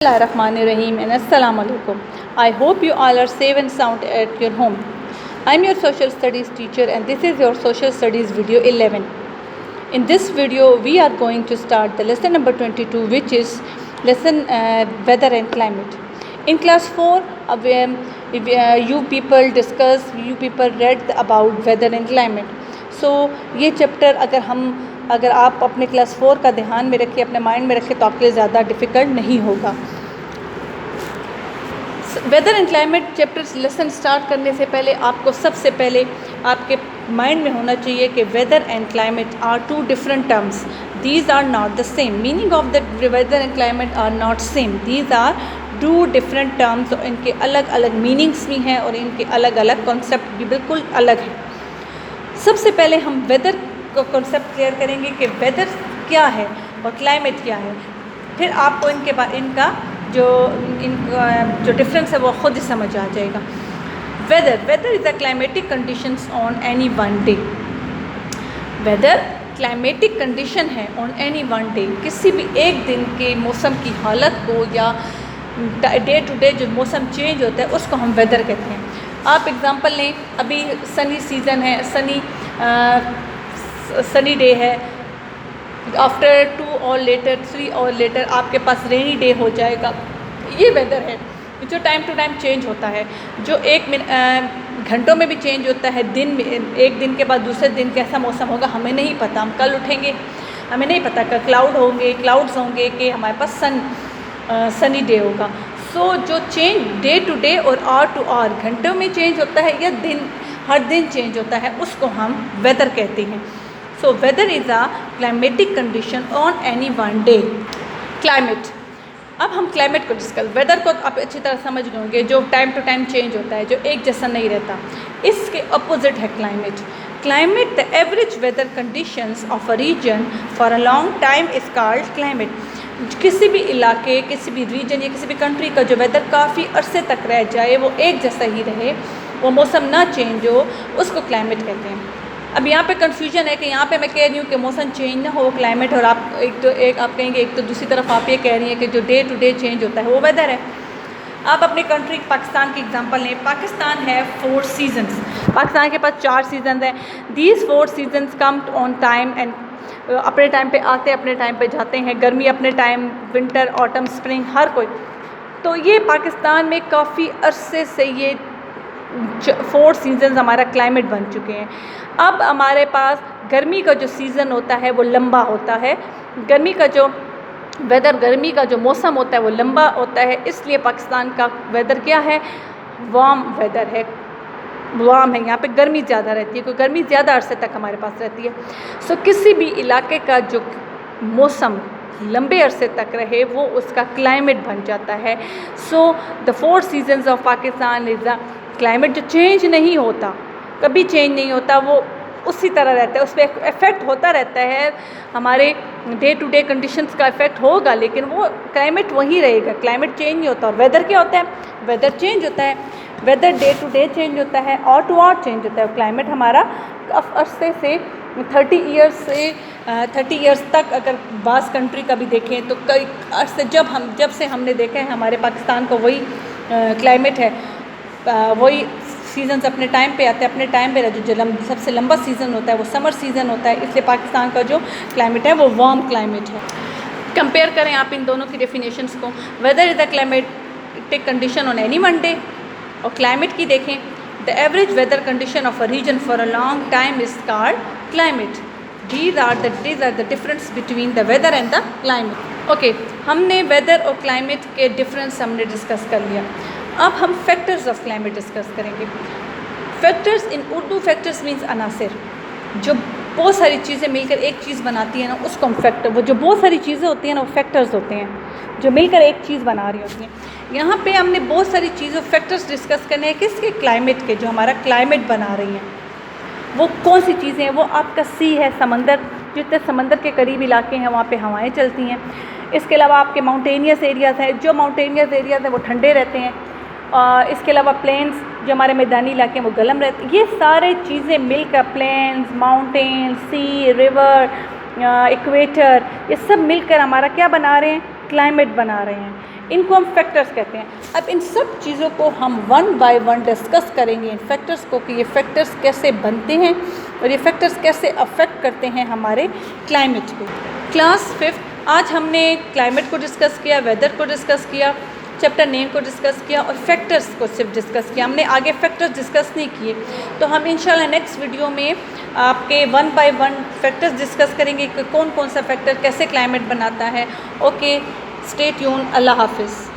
Bismillahirrahmanirrahim and Assalamu alaikum. I hope you all are safe and sound at your home. I am your social studies teacher and this is your social studies video 11. In this video we are going to start the lesson number 22, which is lesson weather and climate. In class 4 you people read about weather and climate. So ये chapter अगर आप अपने class 4 का ध्यान में रखें, अपने mind में रखें, तो आपके लिए ज़्यादा डिफ़िकल्ट नहीं होगा. Weather and climate chapter lesson start करने से पहले आपको सबसे पहले आपके माइंड में होना चाहिए कि weather and climate are two different terms. These are not the same. Meaning of the weather and climate are not same. These are two different terms. इनके अलग अलग मीनिंग्स भी हैं और इनके अलग अलग कॉन्सेप्ट भी बिल्कुल अलग हैं. सबसे पहले हम वेदर को कॉन्सेप्ट क्लियर करेंगे कि वेदर क्या है और क्लाइमेट क्या है. फिर आपको इनका जो डिफरेंस है वो खुद ही समझ आ जाएगा. Weather is the climatic conditions on any one day. Weather climatic condition है ऑन एनी वन डे. किसी भी एक दिन के मौसम की हालत को या डे टू डे जो मौसम चेंज होता है उसको हम वेदर कहते हैं. आप एग्ज़ाम्पल लें, अभी सनी सीज़न है, सनी डे है. आफ्टर 2 और लेटर 3 और लेटर आपके पास रेनी डे हो जाएगा. ये वेदर है जो टाइम टू टाइम चेंज होता है, जो घंटों में भी चेंज होता है. दिन में एक दिन के बाद दूसरे दिन कैसा मौसम होगा हमें नहीं पता. हम कल उठेंगे हमें नहीं पता कि क्लाउड्स होंगे कि हमारे पास सनी डे होगा. सो जो चेंज डे टू डे और आवर टू आवर घंटों में चेंज होता है या हर दिन चेंज होता है उसको हम वेदर कहते हैं. So whether is a climatic condition on any one day. Climate. अब हम क्लाइमेट को डिस्कस. वेदर को आप अच्छी तरह समझ गए, जो टाइम टू टाइम चेंज होता है, जो एक जैसा नहीं रहता. इसके अपोजिट है climate. Climate the average weather conditions of a region for a long time is called climate. किसी भी इलाके, किसी भी रीजन या किसी भी कंट्री का जो वेदर काफ़ी अरसे तक रह जाए, वो एक जैसा ही रहे, वो मौसम ना चेंज हो, उसको क्लाइमेट कहते हैं. अब यहाँ पे कन्फ्यूजन है कि यहाँ पे मैं कह रही हूँ कि मौसम चेंज ना हो क्लाइमेट, और आप आप कहेंगे एक तो दूसरी तरफ आप ये कह रही हैं कि जो डे टू डे चेंज होता है वो वेदर है. आप अपनी कंट्री पाकिस्तान की एग्जांपल लें. पाकिस्तान है 4 सीजन्स. पाकिस्तान के पास 4 सीजन्स हैं. These 4 seasons come on time and अपने टाइम पे आते हैं, अपने टाइम पे जाते हैं. गर्मी अपने टाइम, विंटर, ऑटम, स्प्रिंग, हर कोई. तो ये पाकिस्तान में काफ़ी अरसे से ये 4 सीजन्स हमारा क्लाइमेट बन चुके हैं. अब हमारे पास गर्मी का जो सीज़न होता है वो लंबा होता है. गर्मी का जो मौसम होता है वो लंबा होता है. इसलिए पाकिस्तान का वेदर क्या है? वार्म वेदर है. वार्म है, यहाँ पे गर्मी ज़्यादा रहती है, क्योंकि गर्मी ज़्यादा अरसे तक हमारे पास रहती है. सो किसी भी इलाके का जो मौसम लंबे अरसे तक रहे वो उसका क्लाइमेट बन जाता है. So the 4 seasons of Pakistan is the climate. जो चेंज नहीं होता, कभी चेंज नहीं होता, वो उसी तरह रहता है. उस पर इफ़ेक्ट होता रहता है, हमारे डे टू डे कंडीशंस का इफ़ेक्ट होगा, लेकिन वो क्लाइमेट वही रहेगा. क्लाइमेट चेंज नहीं होता. और वेदर क्या होता है? वेदर चेंज होता है. Weather day to day change होता है, और टू आवर चेंज होता है. क्लाइमेट हमारा अरसे से 30 ईयर्स तक, अगर बास कंट्री का भी देखें तो कई अरसे जब से हमने देखा है हमारे पाकिस्तान को वही क्लाइमेट है, वही सीजन्स अपने टाइम पे आते हैं, अपने टाइम पे. जो सबसे लंबा सीज़न होता है वो समर सीज़न होता है. इसलिए पाकिस्तान का जो क्लाइमेट है वो वार्म क्लाइमेट है. कंपेयर करें आप इन दोनों की डेफिनेशंस को. Weather is the climatic condition on any one day, और क्लाइमेट की देखें, the average weather condition of a region for a long time is called climate. These are the difference between the weather and the climate. Okay, हमने weather और climate के difference हमने discuss कर लिया. अब हम फैक्टर्स ऑफ क्लाइमेट डिस्कस करेंगे. Factors in Urdu, factors means अनासिर. जो बहुत सारी चीज़ें मिलकर एक चीज़ बनाती हैं ना, उसको हम फैक्टर. वो जो बहुत सारी चीज़ें होती हैं ना, वो फैक्टर्स होते हैं, जो मिलकर एक चीज़ बना रही होती हैं. यहाँ पे हमने बहुत सारी चीज़ों फैक्टर्स डिस्कस करने हैं. किसके? क्लाइमेट के. जो हमारा क्लाइमेट बना रही हैं वो कौन सी चीज़ें हैं? वो आपका सी है, समंदर. जितने समंदर के करीब इलाके हैं वहाँ पे हवाएं चलती हैं. इसके अलावा आपके माउंटेनियस एरियाज़ हैं. जो माउंटेनियस एरियाज़ हैं वो ठंडे रहते हैं. इसके अलावा प्लेन्स, जो हमारे मैदानी इलाके हैं वो गर्म रहते हैं. ये सारे चीज़ें मिलकर, प्लेन्स, माउंटेन, सी, रिवर, इक्वेटर, ये सब मिलकर हमारा क्या बना रहे हैं? क्लाइमेट बना रहे हैं. इनको हम फैक्टर्स कहते हैं। अब इन सब चीज़ों को हम वन बाय वन डिस्कस करेंगे, इन फैक्टर्स को, कि ये फैक्टर्स कैसे बनते हैं और ये फैक्टर्स कैसे अफेक्ट करते हैं हमारे क्लाइमेट को। क्लास 5 आज हमने क्लाइमेट को डिस्कस किया, वेदर को डिस्कस किया, चैप्टर नेम को डिस्कस किया और फैक्टर्स को सिर्फ डिस्कस किया, हमने आगे फैक्टर्स डिस्कस नहीं किए। तो हम इंशाल्लाह नेक्स्ट वीडियो में आपके one by one factors discuss करेंगे कि कौन कौन सा फैक्टर कैसे क्लाइमेट बनाता है। ओके, स्टे ट्यून, अल्लाह हाफिज़।